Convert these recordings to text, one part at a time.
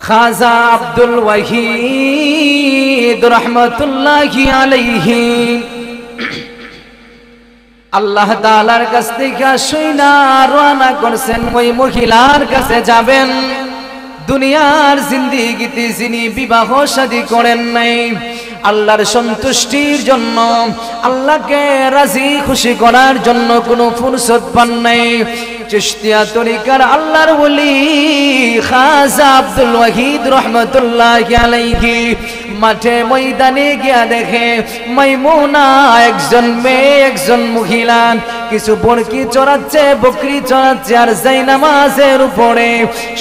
খাজা আব্দুল ওয়াহিদ রহমতুল্লাহি আলাইহি আল্লাহ তাআলার কাছ থেকে শুইনা রওনা করছেন ওই মহিলার কাছে যাবেন দুনিয়ার জিন্দেগিতে যিনি বিবাহ শাদী করেন নাই আল্লাহর সন্তুষ্টির জন্য আল্লাহকে রাজি খুশি করার জন্য কোনো ফুরসত পান নাই চিশতিয়া তরিকার আল্লাহর ওলি খাজা আব্দুল ওয়াহিদ রাহমাতুল্লাহি আলাইহি মাঠে ময়দানে গিয়া দেখে মাইমুনা একজন মেয়ে একজন মহিলা কিছু বকরি চড়াচ্ছে বকরি চড়াচ্ছে আর যাই নামাজের উপরে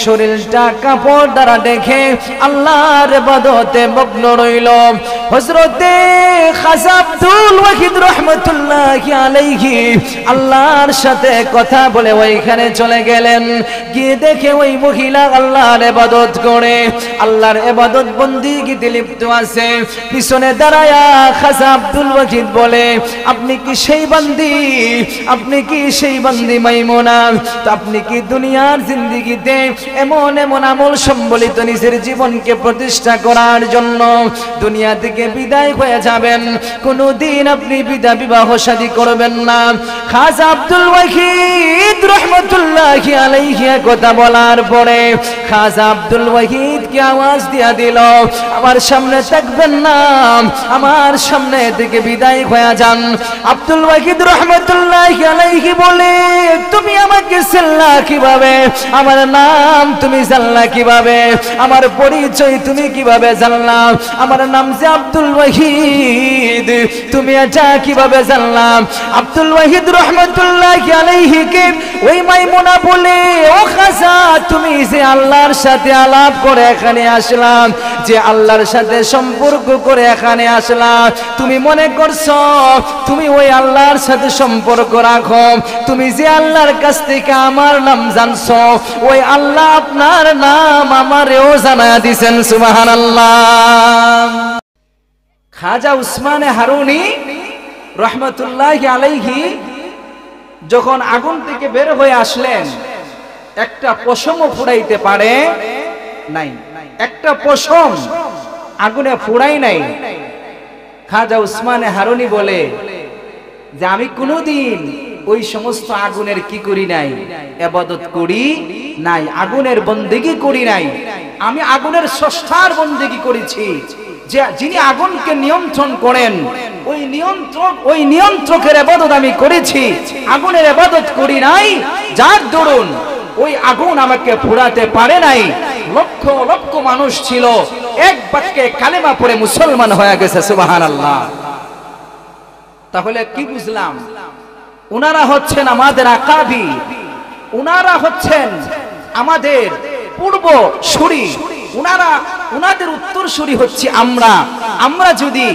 শরীরটা কাপড় দ্বারা দেখে আল্লাহর ইবাদতে মগ্ন রইল হযরতে খাজা আব্দুল ওয়াহিদ রাহমাতুল্লাহি আলাইহি আল্লাহর সাথে কথা বলে ওইখানে চলে গেলেন গিয়ে দেখে ওই মহিলা আল্লাহর ইবাদত করে আল্লাহর ইবাদত বন্দেগীতে লিপ্ত আছে পিছনে দাঁড়ায়া খাজা আব্দুল ওয়াহিদ বলে আপনি কি সেই বান্দি আপনি কি সেই বান্দি মাইমুনা তো আপনি কি দুনিয়ার জিন্দেগিতে এমন এমন আমল সম্বলিত নিজের জীবনকে প্রতিষ্ঠা করার জন্য দুনিয়া থেকে বিদায় হয়ে যাবেন কোনদিন আপনি বিবাহ শাদী করবেন না খাজা আব্দুল ওয়াহিদ রাহমাতুল্লাহি আলাইহি কথা বলার পরে খাজা আব্দুল ওয়াহিদ কি আওয়াজ দিয়া দিল আমার সামনে থাকবেন না আমার সামনে থেকে বিদায় হয়ে যান আব্দুল ওয়াহিদ রাহমাতুল্লাহি আলাইহি বলে তুমি আমাকে চিনলা কিভাবে আমার নাম তুমি জানলা কিভাবে আমার পরিচয় তুমি কিভাবে জানলা আমার নাম যে আব্দুল ওয়াহিদ তুমি এটা কিভাবে জানলা আব্দুল ওয়াহিদ রাহমাতুল্লাহি আলাইহি কে ওই মাইমুনা বলে ও খাজা তুমি যে আল্লাহর সাথে আলাপ করে এখানে আসলাম যে আল্লাহর সাথে সম্পর্ক করে এখানে আসলাম তুমি মনে করছো তুমি ওই আল্লাহর সাথে সম্পর্ক রাখো তুমি যে আল্লাহর কাছ থেকে আমার নাম জানছো ওই আল্লাহ আপনার নাম আমারেও জানায়া দিবেন সুবহানাল্লাহ খাজা উসমানে হারুনি রাহমাতুল্লাহি আলাইহি যখন আগুন থেকে বের হয়ে আসলেন একটা পশমও ফুরাইতে পারে নাই একটা পশম আগুনে ফুরাই নাই খাজা উসমানে হারুনি বলে যে আমি কোনোদিন ওই সমস্ত আগুনের কি করি নাই ইবাদত করি নাই আগুনের বন্দেগী করি নাই আমি আগুনের স্রষ্টার বন্দেগী করেছি যে যিনি আগুনকে নিয়ন্ত্রণ করেন ওই নিয়ন্ত্রকের ইবাদত আমি করেছি আগুনের ইবাদত করি নাই যার দরুন ওই আগুন আমাকে পোড়াতে পারে নাই লক্ষ লক্ষ মানুষ ছিল এক বাক্যে কালেমা পড়ে মুসলমান হয়ে গেছে সুবহানাল্লাহ তাহলে কি বুঝলাম উনারা হচ্ছেন আমাদের আকাবি উনারা হচ্ছেন আমাদের পূর্ব সুরি উনাদের উত্তরসূরি হচ্ছে আমরা যদি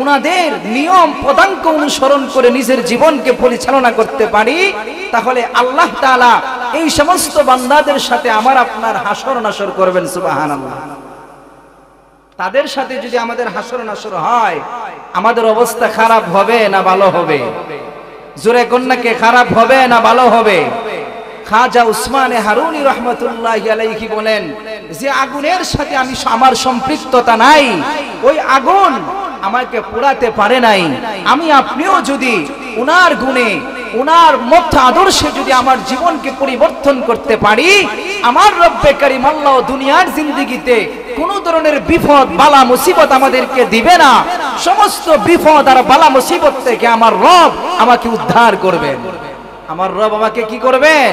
উনাদের নিয়ম পদাঙ্ক অনুসরণ করে নিজের জীবনকে পরিচালনা করতে পারি তাহলে আল্লাহ তাআলা এই সমস্ত বান্দাদের সাথে আমার আপনার হাসর নাসর করবেন সুবহানাল্লাহ তাদের সাথে যদি আমাদের হাসর নাসর হয় আমাদের অবস্থা খারাপ হবে না ভালো হবে জোরে কন্যাকে খারাপ হবে না ভালো হবে খাজা উসমানে হারুনি রাহমাতুল্লাহি আলাইহি বলেন যে আগুনের সাথে আমি আমার সম্পৃক্ততা নাই ওই আগুন আমাকে পোড়াতে পারে নাই আমি আপনিও যদি উনার গুণে উনার মত আদর্শে যদি আমার জীবনকে পরিবর্তন করতে পারি আমার রব্বে কারীম আল্লাহ দুনিয়ার জিন্দেগিতে কোন ধরনের বিপদ বালা মুসিবত আমাদেরকে দিবে না সমস্ত বিপদ আর বালা মুসিবত থেকে আমার রব আমাকে উদ্ধার করবেন আমার রব আমাকে কি করবেন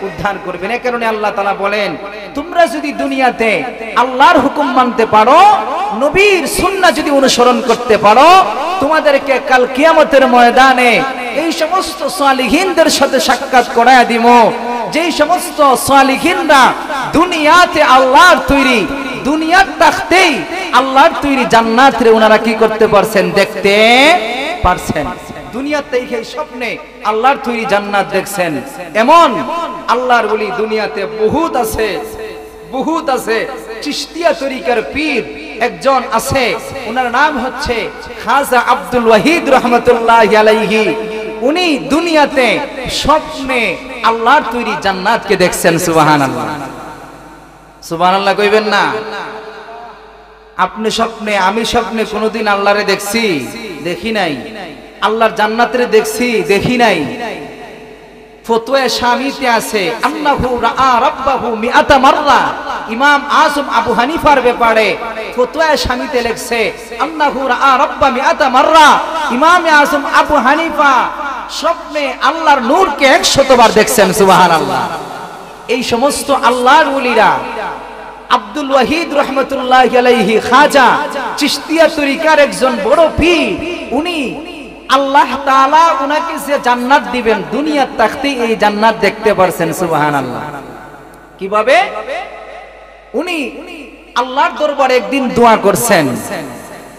উদ্ধার করবেন এই কারণে আল্লাহ তাআলা বলেন তোমরা যদি দুনিয়াতে আল্লাহর হুকুম মানতে পারো নবীর সুন্নাহ যদি অনুসরণ করতে পারো তোমাদেরকে কাল কিয়ামতের ময়দানে এই সমস্ত সালিহিনদের সাথে সাক্ষাৎ করায়া দিব যেই সমস্ত সালিহিনরা দুনিয়াতে আল্লাহর তৈরি দুনিয়ার তাখতেই আল্লাহর তৈরি জান্নাতে ওনারা কি করতে পারছেন দেখতে পারছেন দুনিয়াতে এই স্বপ্নে আল্লাহর তৈরি জান্নাত দেখছেন এমন আল্লাহর ওলি দুনিয়াতে বহুত আছে চিশতিয়া তরিকার পীর একজন আছে ওনার নাম হচ্ছে খাজা আব্দুল ওয়াহিদ রাহমাতুল্লাহি আলাইহি উনি দুনিয়াতে স্বপ্নে আল্লাহর তৈরি জান্নাতকে দেখছেন সুবহানাল্লাহ সুবহানাল্লাহ কইবেন না? আপনি স্বপ্নে, আমি স্বপ্নে কোনোদিন আল্লাহরে দেখছি? দেখি নাই। আল্লাহর জান্নাতরে দেখছি? দেখি নাই। ফতোয়া শামিতে আছে আন্নাহু রাআ রাব্বাহু মিআতা মাররা। ইমাম আযম আবু হানিফার ব্যাপারে ফতোয়া শামিতে লেখছে আন্নাহু রাআ রাব্বা মিআতা মাররা। ইমাম আযম আবু হানিফা স্বপ্নে আল্লাহর নূরকে 100 বার দেখছেন। সুবহানাল্লাহ। এই সমস্ত আল্লাহর ওলিরা, আব্দুল ওয়াহিদ রাহমাতুল্লাহি আলাইহি খাজা চিশতিয়া তরিকার একজন বড় পীর, উনি আল্লাহ তাআলা উনাকে যে জান্নাত দিবেন দুনিয়ার তাকতে এই জান্নাত দেখতে পারছেন। সুবহানাল্লাহ। কিভাবে? উনি আল্লাহর দরবারে একদিন দোয়া করছেন।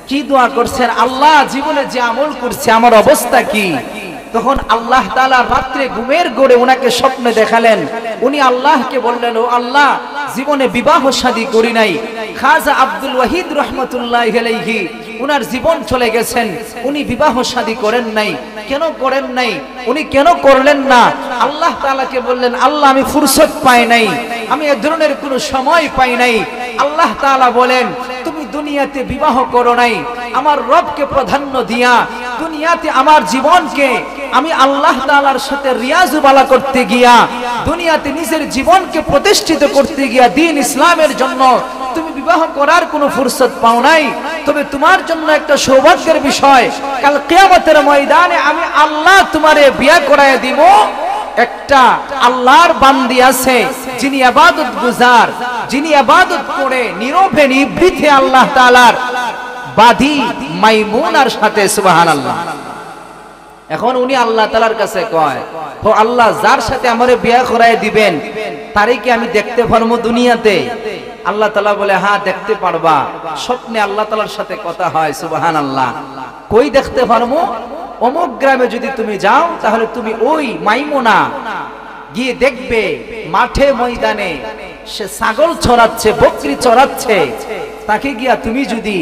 কি দোয়া করছেন? আল্লাহ, জীবনে যে আমল করছে আমার অবস্থা কি? তখন আল্লাহ তাআলা রাত্রে ঘুমের ঘোরে উনাকে স্বপ্নে দেখালেন। উনি আল্লাহকে বললেন, ও আল্লাহ, জীবনে বিবাহ শাদী করি নাই। খাজা আব্দুল ওয়াহিদ রাহমাতুল্লাহি আলাইহি উনার জীবন চলে গেছেন, উনি বিবাহ শাদী করেন নাই। কেন করেন নাই? উনি কেন করলেন না? আল্লাহ তাআলাকে বললেন, আল্লাহ, আমি ফুরসত পাই নাই, আমি এ ধরনের কোনো সময় পাই নাই। আল্লাহ তাআলা বলেন, তুমি দুনিয়াতে বিবাহ করো নাই, আমার রবকে প্রাধান্য দিয়া দুনিয়াতে আমার জীবনকে আমি আল্লাহ তাআলার সাথে রিয়াজুবালা করতে গিয়া, দুনিয়াতে নিজের জীবনকে প্রতিষ্ঠিত করতে গিয়া দ্বীন ইসলামের জন্য তুমি বিবাহ করার কোনো ফুরসত পাও নাই। তবে তোমার জন্য একটা সৌভাগ্যের বিষয়, কাল কিয়ামতের ময়দানে আমি আল্লাহ তোমারে বিয়ে করায় দিব। একটা আল্লাহর বান্দি আছে যিনি ইবাদত গুজার, যিনি ইবাদত করে নীরবে নিভৃতে আল্লাহ তাআলার বাদী মাইমুনার সাথে। সুবহানাল্লাহ। এখন উনি আল্লাহ তাআলার কাছে কয়, ও আল্লাহ, যার সাথে আমারে বিয়ে করায় দিবেন তারই কি আমি দেখতে পারবো দুনিয়াতে? আল্লাহ তাআলা বলে, হ্যাঁ, দেখতে পারবা। স্বপ্নে আল্লাহ তাআলার সাথে কথা হয়। সুবহানাল্লাহ। কই দেখতে পারবো? অমুক গ্রামে যদি তুমি যাও তাহলে তুমি ওই মাইমুনা গিয়ে দেখবে মাঠে ময়দানে সে ছাগল চড়াচ্ছে, বকরি চড়াচ্ছে। তাকে গিয়া তুমি যদি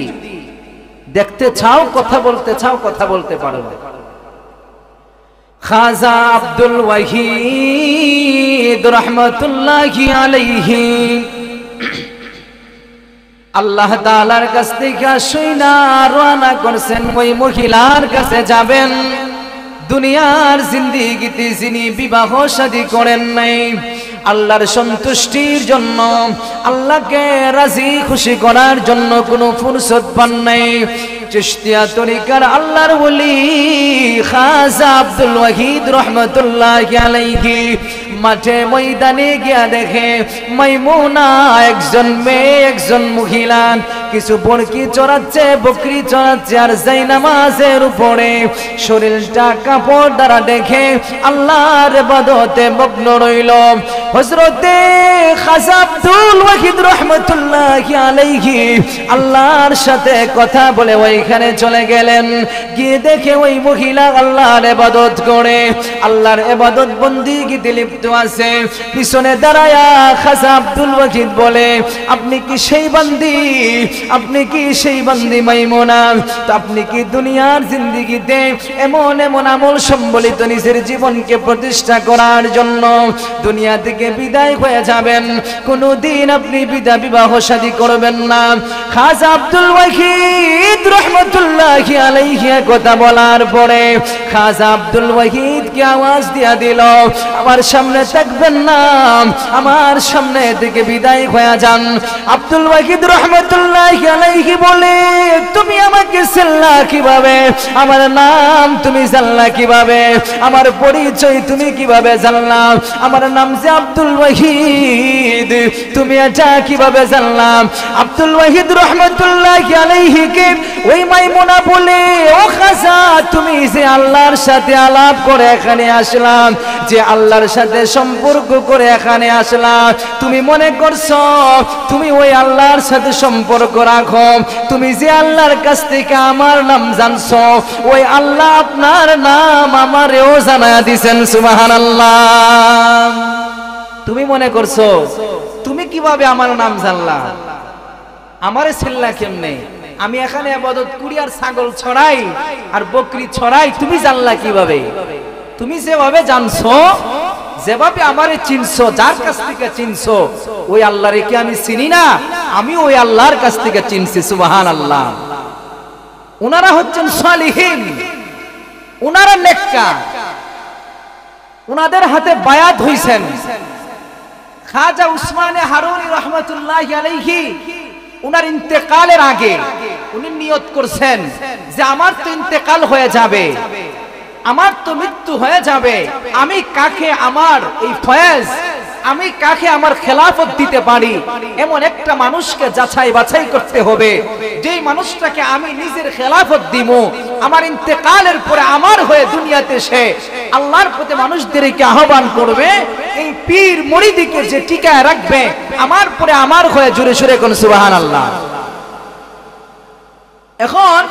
দেখতে চাও, কথা বলতে চাও, কথা বলতে পারো। খাজা আব্দুল ওয়াহিদ রাহমাতুল্লাহি আলাইহি আল্লাহ তাআলার কাছ থেকে শুইনা রওনা করছেন, ওই মহিলার কাছে যাবেন। দুনিয়ার জিন্দেগিতে যিনি বিবাহ শাদী করেন নাই, আল্লাহর সন্তুষ্টির জন্য, আল্লাহকে রাজি খুশি করার জন্য কোনো ফুরসত পান নাই। চিশতিয়া তরিকার আল্লাহর ওলি খাজা আব্দুল ওয়াহিদ রাহমাতুল্লাহি আলাইহি মাঠে ময়দানে গিয়া দেখে মাইমুনা একজন মেয়ে, একজন মহিলা কিছু বরকি চড়াচ্ছে, বকরি চড়াচ্ছে, আর জায়নামাজের উপরে শরীরটা কাপড় দ্বারা দেখে আল্লাহর ইবাদতে মগ্ন রইল। হযরতে খাজা আব্দুল ওয়াহিদ রাহমাতুল্লাহি আলাইহি আল্লাহর সাথে কথা বলে ওইখানে চলে গেলেন। গিয়ে দেখে ওই মহিলা আল্লাহর ইবাদত করে, আল্লাহর ইবাদত বন্দেগীতে লিপ্ত আছে। পিছনে দাঁড়ায়া খাজা আব্দুল ওয়াহিদ বলে, আপনি কি সেই বান্দি? আপনি কি সেই বান্দি মাইমুনা? তো আপনি কি দুনিয়ার জিন্দেগিতে এমন এমন আমল সম্বলিত নিজের জীবনকে প্রতিষ্ঠা করার জন্য দুনিয়া থেকে বিদায় হয়ে যাবেন? কোনদিন আপনি বিবাহ শাদী করবেন না। খাজা আব্দুল ওয়াহিদ রাহমাতুল্লাহি আলাইহি কথা বলার পরে খাজা আব্দুল ওয়াহিদ কে আওয়াজ দিয়া দিল, আমার সামনে থাকবেন না, আমার সামনে থেকে বিদায় হয়ে যান। আব্দুল ওয়াহিদ রাহমাতুল্লাহি আলাইহি বলে, তুমি আমাকে চিনলা কিভাবে? আমার নাম তুমি জানলা কিভাবে? আমার পরিচয় তুমি কিভাবে জানলা? আমার নাম যে আব্দুল ওয়াহিদ, তুমি এটা কিভাবে জানলা? আব্দুল ওয়াহিদ রাহমাতুল্লাহি আলাইহি কে ওই মাইমুনা বলে, ও খাজা, তুমি যে আল্লাহর সাথে আলাপ করে এখানে আসলাম, যে আল্লাহর সাথে সম্পর্ক করে এখানে আসলাম, তুমি মনে করছো তুমি ওই আল্লাহর সাথে সম্পর্ক রাখো? তুমি যে আল্লাহর কাছ থেকে আমার নাম জানছো, ওই আল্লাহ আপনার নাম আমারেও জানায়া দিয়েছেন। সুবহানাল্লাহ। তুমি মনে করছো তুমি কিভাবে আমার নাম জানলা? আমারে চিনলা কেমনে? আমি এখানে ইবাদত করি আর ছাগল ছড়াই আর বকরি ছড়াই, তুমি জানলা কিভাবে? তুমি যেভাবে জানছো যেভাবে আমারে চিনছো, যার কাছ থেকে চিনছো, ওই আল্লাহরে কি আমি চিনি না? আমি ওই আল্লাহর কাছ থেকে চিনছি। সুবহানাল্লাহ। ওনারা হচ্ছেন সালিহিন, ওনারা নেককার, ওনাদের হাতে বায়াত হইছেন। খাজা উসমানে হারুনি রহমাতুল্লাহি আলাইহি উনার ইন্তেকালের আগে উনি নিয়ত করছেন যে আমার তো ইন্তেকাল হয়ে যাবে, আমার তো মৃত্যু হয়ে যাবে, আমি কাকে আমার এই ফয়েজ, আমি কাকে আমার খেলাফত দিতে পারি, এমন একটা মানুষকে যাচাই বাছাই করতে হবে, যেই মানুষটাকে আমি নিজের খেলাফত দিব, আমার ইন্তেকালের পরে আমার হয়ে দুনিয়াতে সে আল্লাহর প্রতি মানুষদেরকে আহ্বান করবে, এই পীর মুরিদিকে যে টিকায় রাখবে আমার পরে আমার হয়ে, জোরে সোরে কোন সুবহানাল্লাহ। এখন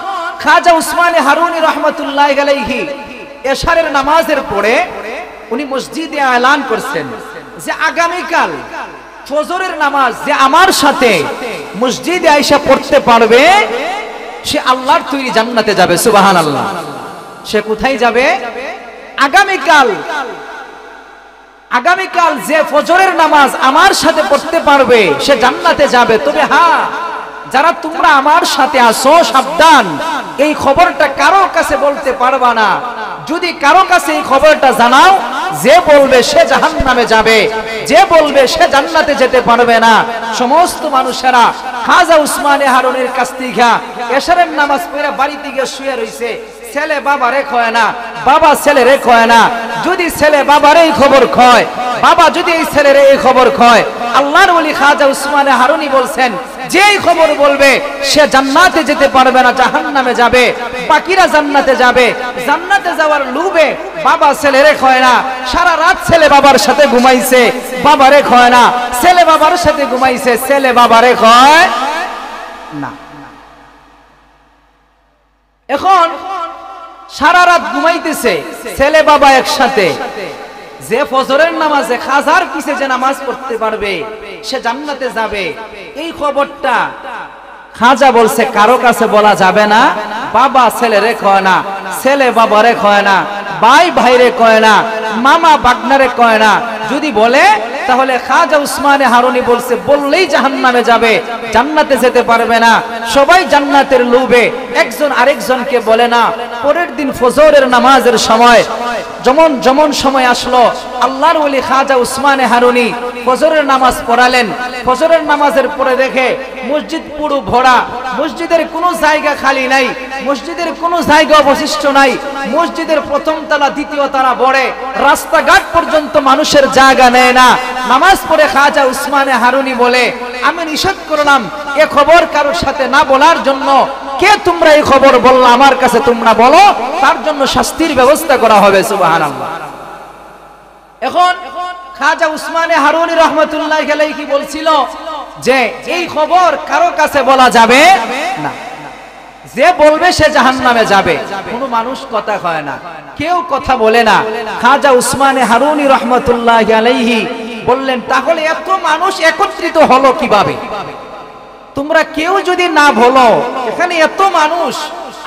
খাজা উসমানে হারুনি রহমাতুল্লাহি আলাইহি এশারের নামাজের পরে উনি মসজিদে এলান করছেন যে আগামীকাল ফজরের নামাজ যে আমার সাথে মসজিদে আইসা পড়তে পারবে সে আল্লাহর তৈরি জান্নাতে যাবে। সুবহানাল্লাহ। সে কোথায় যাবে? আগামীকাল যে ফজরের নামাজ আমার সাথে পড়তে পারবে সে জান্নাতে যাবে। তবে হ্যাঁ, যারা তোমরা আমার সাথে আসো, সাবধান, এই খবরটা কারো কাছে বলতে পারবা না। যদি কারো কাছে এই খবরটা জানাও, যে বলবে সে জাহান্নামে যাবে, যে বলবে সে জান্নাতে যেতে পারবে না। সমস্ত মানুষেরা খাজা উসমানে হারুনের কাছ থেকে এশারের নামাজ পড়ে বাড়িতে গিয়ে শুয়ে রইছে। ছেলে বাবারে কয় না, বাবা ছেলেরে কয় না। যদি ছেলে বাবারে এই খবর কয়, বাবা যদি এই ছেলের এই খবর কয়, আল্লাহর ওলি খাজা উসমানে হারুনি বলছেন যেই খবর বলবে সে জান্নাতে যেতে পারবে না, জাহান্নামে যাবে। বাকিরা জান্নাতে যাবে। জান্নাতে যাওয়ার লোভে বাবা ছেলেরে কয় না। সারা রাত ছেলে বাবার সাথে ঘুমাইছে, বাবারে কয় না। ছেলে বাবার সাথে ঘুমাইছে, ছেলে বাবারে কয় না। এখন সারা রাত ঘুমাইতেছে ছেলে বাবা একসাথে। যে ফজরের নামাজে খাজার পিছে যে নামাজ পড়তে পারবে সে জান্নাতে যাবে, এই খবরটা খাজা বলছে কারো কাছে বলা যাবে না। বাবা ছেলেরে কয় না, ছেলে বাবারে কয় না, ভাই ভাইরে কয় না, মামা বাগনারে কয় না। যদি বলে তাহলে খাজা উসমানে হারুনি বলছে বললেই জাহান্নামে যাবে, জান্নাতে যেতে পারবে না। সবাই জান্নাতের লোভে একজন আরেকজনকে বলে না। পরের দিন ফজরের নামাজের সময় যেমন সময় আসলো, আল্লাহর ওলি খাজা উসমানে হারুনি ফজরের নামাজ পড়ালেন। ফজরের নামাজের পরে দেখে মসজিদ পুরো ভরা, মসজিদের কোনো জায়গা খালি নাই, মসজিদের কোনো জায়গা অবশিষ্ট নাই। মসজিদের প্রথম তলা দ্বিতীয় তলা বড়ে, রাস্তাঘাট পর্যন্ত মানুষের জায়গা নেয় না। নামাজ পড়ে খাজা উসমানে হারুনি বলে, আমি নিষেধ করলাম এ খবর কারোর সাথে না বলার জন্য। কে তোমরা এই খবর বললা আমার কাছে তোমরা বলো, তার জন্য শাস্তির ব্যবস্থা করা হবে। সুবহানাল্লাহ। এখন খাজা উসমানে হারুনি রহমাতুল্লাহি আলাইহি বলছিল যে এই খবর কারো কাছে বলা যাবে না, যে বলবে সে জাহান্নামে যাবে। কোনো মানুষ কথা কয় না, কেউ কথা বলে না। খাজা উসমানে হারুনি রহমাতুল্লাহি আলাইহি বললেন তাহলে এত মানুষ একত্রিত হলো কিভাবে? তোমরা কেউ যদি না বলো এখানে এত মানুষ,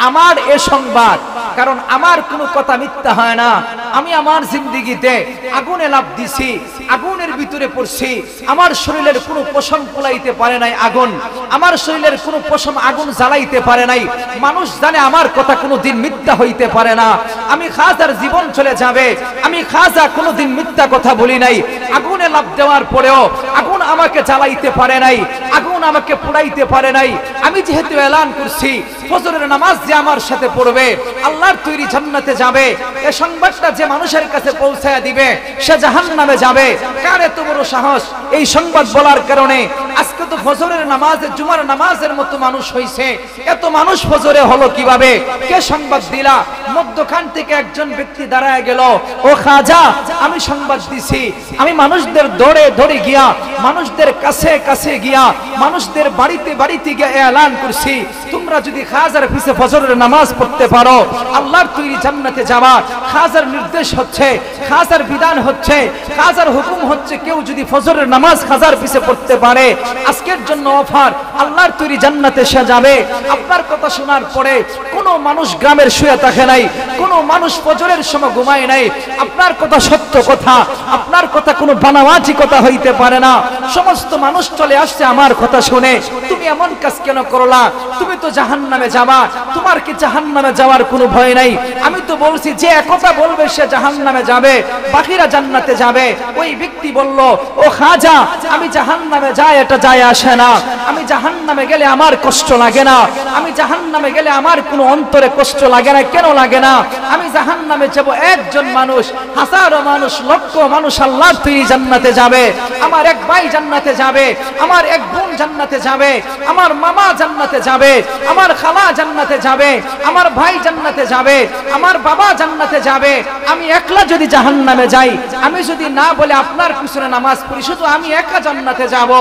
আমার এ সংবাদ, কারণ আমার কোনো কথা মিথ্যা হয় না। আমি আমার জিন্দেগিতে আগুনে লাফ দিছি, আগুনের ভিতরে পড়ছি, আমার শরীরের কোনো পশম পোলাইতে পারে নাই আগুন, আমার শরীরের কোনো পশম আগুন জ্বালাইতে পারে নাই। মানুষ জানে আমার কথা কোনোদিন মিথ্যা হইতে পারে না। আমি খাজার জীবন চলে যাবে, আমি খাজা কোনোদিন মিথ্যা কথা বলি নাই। আগুনে লাফ দেওয়ার পরেও আগুন আমাকে জ্বালাইতে পারে নাই, আগুন আমাকে পোড়াইতে পারে নাই। আমি যেহেতু এলান করছি ফজরের নামাজ যে আমার সাথে পড়বে আল্লাহর তৈরি জান্নাতে যাবে, এই সংবাদটা যে মানুষের কাছে পৌঁছায় দিবে সে জাহান্নামে যাবে। কার এত বড় সাহস এই সংবাদ বলার কারণে? আজকে তো ফজরের নামাজে জুমার নামাজের মতো মানুষ হইছে, এত মানুষ ফজরে হলো কিভাবে? কে সংবাদ দিলা? মধ্যখান থেকে একজন ব্যক্তি দাঁড়ায় গেল, ও খাজা আমি সংবাদ দিছি। আমি মানুষদের দৌড়ে দৌড়ে গিয়া, মানুষদের কাছে কাছে গিয়া, মানুষদের বাড়িতে বাড়িতে গিয়ে এলান করছি তোমরা যদি খাজার পিছে ফজরের নামাজ পড়তে পারো আল্লাহর তৈরি জান্নাতে যাবা। খাজার নির্দেশ হচ্ছে, খাজার বিধান হচ্ছে, খাজার হুকুম হচ্ছে, কেউ যদি ফজরের নামাজ খাজার পিছে পড়তে পারে আজকের জন্য অফার, আল্লাহর তৈরি জান্নাতে সে যাবে। আপনার কথা শোনার পরে কোন কোনো মানুষ গ্রামের শুয়ে থাকে নাই, কোনো মানুষ ফজরের সময় ঘুমায় নাই। আপনার কথা সত্য কথা, আপনার কথা কোনো বানাওয়াজি কথা হইতে পারে না। সমস্ত মানুষ চলে আসছে আমার কথা শুনে, তুমি এমন কাজ কেন করলা, তুমি তো জাহান্নামে যাবা, তোমার কি জাহান্নামে যাওয়ার কোনো ভয় নাই? আমি তো বলছি যে একথা বলবে সে জাহান্নামে যাবে, বাকিরা জান্নাতে যাবে। ওই ব্যক্তি বলল, ও খাজা, আমি জাহান্নামে যাই এটা যায় আসে না, আমি জাহান্নামে গেলে আমার কষ্ট লাগে না, আমি জাহান্নামে গেলে আমার কোনো অন্তরে কষ্ট লাগে না। কেন লাগে না? আমি জাহান্নামে যাব একজন মানুষ, হাজারো মানুষ, লক্ষ মানুষ আল্লাহর তৈরি জান্নাতে যাবে। আমার এক ভাই জান্নাতে যাবে, আমার এক বোন জান্নাতে যাবে, আমার মামা জান্নাতে যাবে, আমার খালা জান্নাতে যাবে, আমার ভাই জান্নাতে যাবে, আমার বাবা জান্নাতে যাবে। আমি একলা যদি জাহান্নামে যাই, আমি যদি না বলে আপনার পিছনে নামাজ পড়ি, শুধু আমি একা জান্নাতে যাব,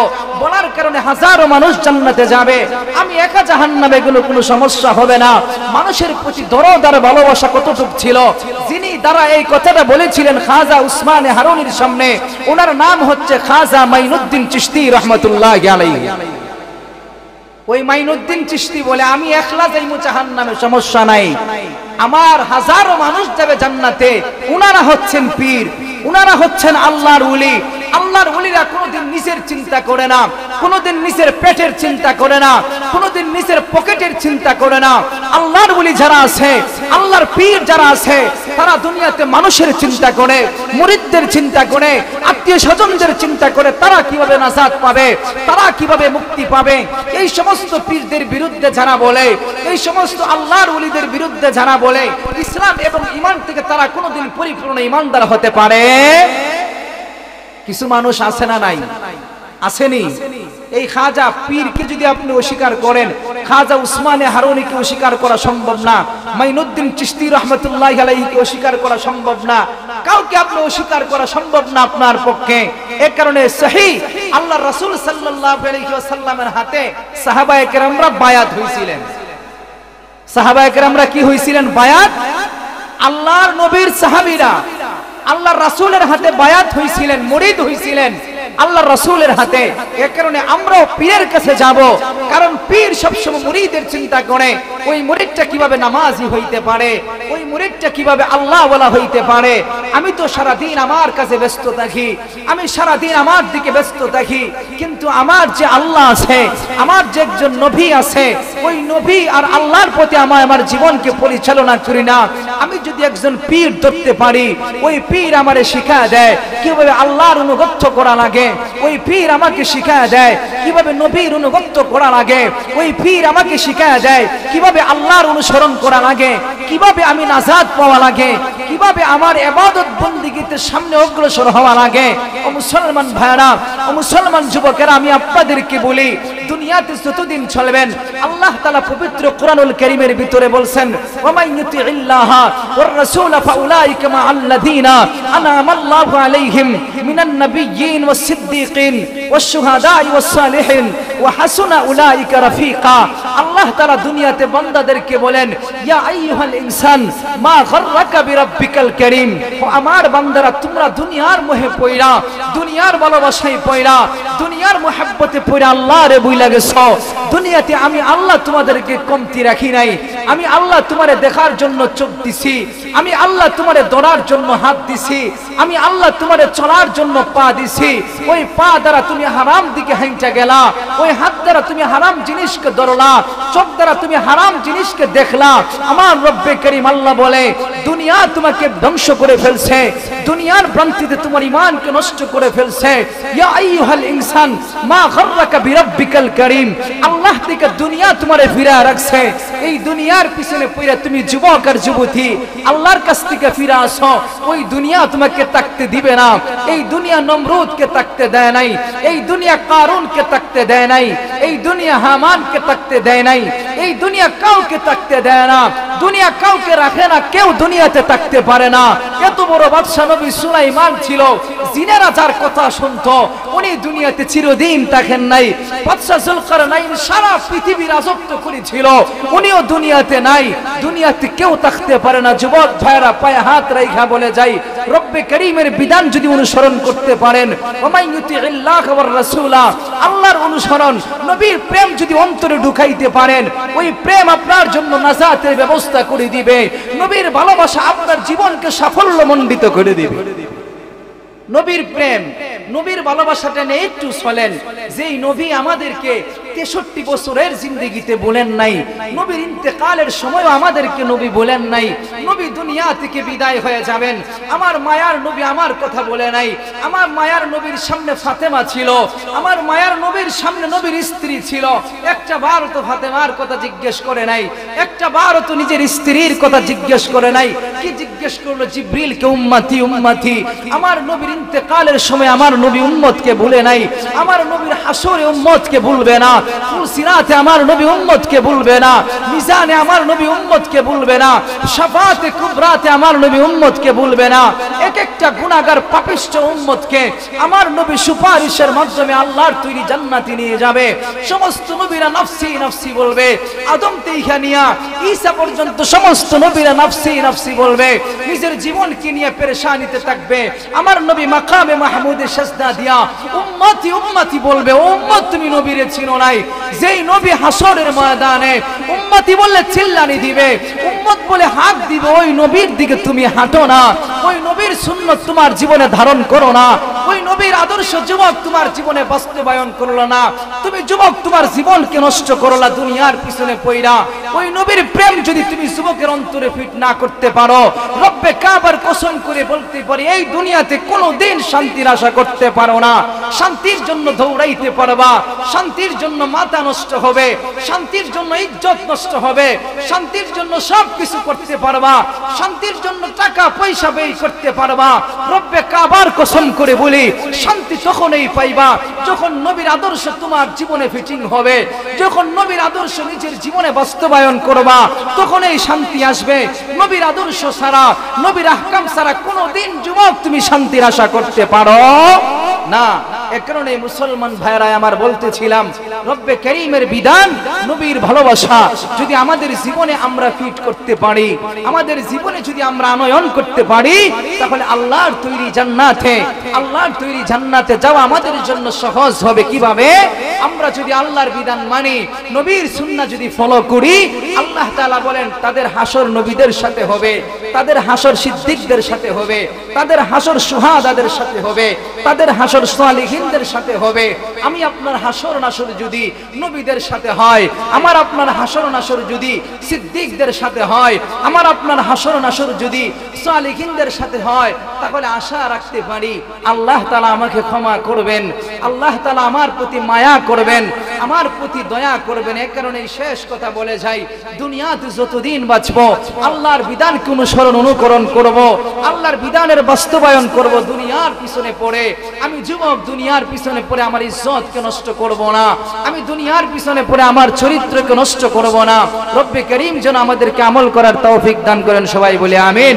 বলার কারণে হাজারো মানুষ জান্নাতে যাবে, আমি একা জাহান্নামে গেলে কোনো সমস্যা হবে না। মানুষের প্রতি দরদ আর ভালোবাসা কতটুক ছিল। যিনি দ্বারা এই কথাটা বলেছিলেন খাজা উসমানে হারুনির সামনে, ওনার নাম হচ্ছে খাজা মাইনুদ্দিন চিশতি রহমাতুল্লাহি আলাইহি। ওই মাইনুদ্দিন চিশতি বলে, আমি একলা যাইমু জাহান্নামে, সমস্যা নাই, আমার হাজারো মানুষ যাবে জান্নাতে। উনারা হচ্ছেন পীর, উনারা হচ্ছেন আল্লাহর ওলি। আল্লাহর ওলিরা কোনোদিন নিজের চিন্তা করে না, কোনোদিন নিজের পেটের চিন্তা করে না, কোনোদিন নিজের পকেটের চিন্তা করে না। আল্লাহর ওলি যারা আছে, আল্লাহর পীর যারা আছে, তারা দুনিয়াতে মানুষের চিন্তা করে, মুরিদদের চিন্তা করে, আত্মীয় স্বজনদের চিন্তা করে, তারা কিভাবে নাজাত পাবে, তারা কিভাবে মুক্তি পাবে। এই সমস্ত পীরদের বিরুদ্ধে যারা বলে, এই সমস্ত আল্লাহর ওলিদের বিরুদ্ধে যারা বলে, ইসলাম এবং ঈমান থেকে তারা কোনোদিন পরিপূর্ণ ঈমানদার হতে পারে? কিছু মানুষ আছে না নাই? আসেনি? এই খাজা পীরকে যদি আপনি অস্বীকার করেন, খাজা উসমানে হারুনিকে অস্বীকার করা সম্ভব না, মাইনুদ্দিন চিশতি রহমাতুল্লাহি আলাইহিকে অস্বীকার করা সম্ভব না, কাউকে আপনি অস্বীকার করা সম্ভব না আপনার পক্ষে। এই কারণে সহিহ আল্লাহর রাসূল সাল্লাল্লাহু আলাইহি ওয়াসাল্লামের হাতে সাহাবায়ে কেরামরা বায়াত হইছিলেন। সাহাবায়ে কেরামরা কি হইছিলেন? বায়াত। আল্লাহর নবীর সাহাবীরা আল্লাহর রাসূলের হাতে বায়াত হইছিলেন, মুরিদ হইছিলেন আল্লাহর রাসূলের হাতে। এই কারণে আমরাও পীরের কাছে যাব, কারণ পীর সবসময় মুরিদের চিন্তা করে, ওই মুরিদটা কিভাবে নামাজি হইতে পারে, ওই মুরিদটা কিভাবে আল্লাহওয়ালা হইতে পারে। আমি তো সারা দিন আমার কাছে ব্যস্ত থাকি, আমি সারা দিন আমার দিকে ব্যস্ত থাকি, কিন্তু আমার যে আল্লাহ আছে, আমার যে একজন নবী আছে, ওই নবী আর আল্লাহর প্রতি আমার জীবনকে পরিচালনা করি না। আমি যদি একজন পীর ধরতে পারি, ওই পীর আমারে শিখায় দেয় কিভাবে আল্লাহর অনুগত্য করা লাগে, ওই পীর আমাকে শিখায় দেয় কিভাবে নবীর অনুগত্য করা লাগে, ওই পীর আমাকে শিখায় দেয় কিভাবে আল্লাহর অনুসরণ করা লাগে, কিভাবে আমি নাজাত পাওয়া লাগে, কিভাবে আমার ইবাদত বন্দেগীতে সামনে অগ্রসর হওয়া লাগে। ও মুসলমান ভাইরা, ও মুসলমান যুবকেরা, আমি আপনাদেরকে বলি, দুনিয়াতে যতদিন চলবেন, আল্লাহ তাআলা পবিত্র কোরআনুল কারীমের ভিতরে বলছেন, ওয়া মান ইউতিইল্লাহা ওয়ার রাসূল ফাউলাইকা মাআল্লাযীনা আনআমাল্লাহু আলাইহিম মিনান নাবিয়্যিন ওয়াস সিদ্দীকিন ওয়াশ শুহাদাই ওয়াস সালিহিন ওয়া হাসুনা উলাইকা রাফিকা। আল্লাহ তাআলা দুনিয়াতে বান্দাদেরকে বলেন, ইয়া আইয়ুহাল ইনসান মা গাররাকা বিরাব্বিকাল কারীম। ও আমার বান্দারা, তোমরা দুনিয়ার মোহে পয়রা, দুনিয়ার ভালোবাসায় পয়রা, দুনিয়ার মুহাব্বতে পয়রা আল্লাহরে বুইলা গেছো। দুনিয়াতে আমি আল্লাহ তোমাদেরকে কমতি রাখি নাই, আমি আল্লাহ তোমারে দেখার জন্য চোখ দিছি, আমি আল্লাহ তোমারে ধরার জন্য হাত দিছি, আমি আল্লাহ তোমারে চলার জন্য পা দিছি। ওই পা দ্বারা তুমি হারাম দিকে হাইটা গেলা, ওই হাত দ্বারা তুমি হারাম জিনিসকে ধরলা, চোখ দ্বারা তুমি হারাম জিনিসকে দেখলা। আমার রব্বে করিম আল্লাহ বলে, দুনিয়া তোমাকে ধ্বংস করে ফেলছে, দুনিয়ার ভ্রান্তিতে তোমার ঈমানকে নষ্ট করে ফেলছে। ইয়া আইয়ুহাল ইনসান মা গাররাকা বিরাব্বিকাল কারীম। আল্লাহ থেকে দুনিয়া তোমারে ফিরায় রাখছে। এই দুনিয়ার পিছনে পড়ে তুমি যুবক আর যুবতী আল্লাহর কাছ থেকে ফিরে আসো, ওই দুনিয়া তোমাকে তাকতে দিবে না। এই দুনিয়া নমরুদকে তাকতে দেয় নাই, এই দুনিয়া কারুনকে তাকতে দেয় নাই, এই দুনিয়া হামানকে তাকতে দেয় নাই, এই দুনিয়া কাউকে তাকতে দেয় না। দুনিয়া কাউকে রাখে না, কেউ দুনিয়াতে তাকতে পারে না। এত বড় বাদশা নবী সুলাইমান ছিল, জিনেরা যার কথা শুনতো, উনি দুনিয়াতে চিরদিন থাকেন নাই। বাদশা জুলকারনাইন সারা পৃথিবী রাজত্ব করেছিল, উনিও দুনিয়াতে নাই। দুনিয়াতে কেউ থাকতে পারে না। যুবক ভাইরা, পায়ে হাত রাইখা বলে যাই, রব্বে কারীমের বিধান যদি অনুসরণ করতে পারেন, ওমাই ইউতিল্লাহ ওয়ার রাসূলা, আল্লাহর অনুসরণ, নবীর প্রেম যদি অন্তরে ঢুকাইতে পারেন, ওই প্রেম আপনার জন্য নাজাতের ব্যবস্থা করে দিবে। নবীর ভালোবাসা আপনার জীবনকে সাফল্যমণ্ডিত করে দিবে। নবীর প্রেম, নবীর ভালোবাসাটা নিয়ে একটু চলেন। যেই নবী আমাদেরকে 63 বছরের জিন্দেগিতে বলেন নাই, নবীর ইন্তেকালের সময় আমাদেরকে নবী বলেন নাই নবী দুনিয়া থেকে বিদায় হয়ে যাবেন, আমার মায়ার নবী আমার কথা বলে নাই। আমার মায়ার নবীর সামনে ফাতেমা ছিল, আমার মায়ার নবীর সামনে নবীর স্ত্রী ছিল, একটা বারও তো ফাতেমার কথা জিজ্ঞেস করে নাই, একটা বারও তো নিজের স্ত্রীর কথা জিজ্ঞেস করে নাই। কি জিজ্ঞেস করলো? জিবরিলকে উম্মতি উম্মতি। আমার নবীর ইন্তেকালের সময় আমার নবী উম্মতকে ভুলে নাই, আমার নবীর হাসরে উম্মতকে ভুলবে না, ফুলসিরাতে আমার নবী উম্মতকে ভুলবে না, মিজানে আমার নবী উম্মতকে ভুলবে না, শাফাতে কুবরাতে আমার নবী উম্মতকে ভুলবে না। এক একটা গুনাহগার পাপিষ্ঠ উম্মতকে আমার নবী সুপারিশের মাধ্যমে আল্লাহর তৈরি জান্নাতে নিয়ে যাবে। সমস্ত নবীরা নফসি নফসি বলবে, আদম থেকে নিয়া ঈসা পর্যন্ত সমস্ত নবীরা নফসি নফসি বলবে, নিজের জীবনকে নিয়ে পেরেশানিতে থাকবে। আমার নবী মাকামে মাহমুদে সাজদা দিয়া উম্মতি উম্মতি বলবে, উম্মত তুমি নবীরে চিনো নাই। যেই নবী হাসরের ময়দানে উম্মতি বললে চিল্লানি দিবে, উম্মত বলে হাত দিবে, ওই নবীর দিকে তুমি হাঁটো না, ওই নবীর সুন্নাত তোমার জীবনে ধারণ করো না, ওই নবীর আদর্শ যুবক তোমার জীবনে বাস্তবায়ন করলো না, তুমি যুবক তোমার জীবনকে নষ্ট করলা দুনিয়ার পিছনে পইরা। ওই নবীর প্রেম যদি তুমি যুবকের অন্তরে ফিট না করতে পারো, রব্বে কাবার কসম করে বলতে পারি এই দুনিয়াতে কোনোদিন শান্তির আশা করতে পারো না। শান্তির জন্য দৌড়াইতে পারবা, শান্তির জন্য মাথা নষ্ট হবে, শান্তির জন্য ইজ্জত নষ্ট হবে, শান্তির জন্য সবকিছু করতে পারবা, শান্তির জন্য টাকা পয়সা ব্যয় করতে পারবা। রব্বে কাবার কসম করে বলি, শান্তি তখনই পাইবা যখন নবীর আদর্শ তোমার জীবনে ফিটিং হবে, যখন নবীর আদর্শ নিজের জীবনে বাস্তবায়ন করবা, তখনই শান্তি আসবে। নবীর আদর্শ ছাড়া, নবীর আহকাম ছাড়া কোনোদিন যুবক তুমি শান্তির আশা করতে পারো না। এ কারণে মুসলমান ভাইরা আমার বলতেছিলাম, রব্বে কারীমের বিধান, নবীর ভালোবাসা যদি আমাদের জীবনে আমরা ফিট করতে পারি, আমাদের জীবনে যদি আমরা আনয়ন করতে পারি, তাহলে আল্লাহর তৈরি জান্নাতে, আল্লাহর তৈরি জান্নাতে যাওয়া আমাদের জন্য সহজ হবে। কিভাবে? আমরা যদি আল্লাহর বিধান মানি, নবীর সুন্নাহ যদি ফলো করি, আল্লাহ তাআলা বলেন তাদের হাসর নবীদের সাথে হবে, তাদের হাসর সিদ্দিকদের সাথে হবে, তাদের হাসর শুহাদাদের সাথে হবে, তাদের হাসর সালিহিনদের সাথে হবে। আমি আপনার হাসর নাসর যদি নবীদের সাথে হয়, আমার আপনার হাসর নাসর যদি সিদ্দিকদের সাথে হয়, আমার আপনার হাসর নাসর যদি সালিহিনদের সাথে হয়, তাহলে আশা রাখতে পারি আল্লাহ তাআলা আমাকে ক্ষমা করবেন, আল্লাহ তাআলা আমার প্রতি মায়া করবেন, আমার প্রতি দয়া করবেন। এই কারণে শেষ কথা বলে যাই, দুনিয়াতে যতদিন বাঁচবো আল্লাহর বিধানকে অনুকরণ করব, আল্লাহর বিধানের বাস্তবায়ন করব। দুনিয়ার পিছনে পড়ে আমি যুবক, দুনিয়ার পিছনে পড়ে আমার ইজ্জতকে নষ্ট করব না, আমি দুনিয়ার পিছনে পড়ে আমার চরিত্রকে নষ্ট করব না। রব্বে কারীম যেন আমাদেরকে আমল করার তৌফিক দান করেন। সবাই বলে আমিন।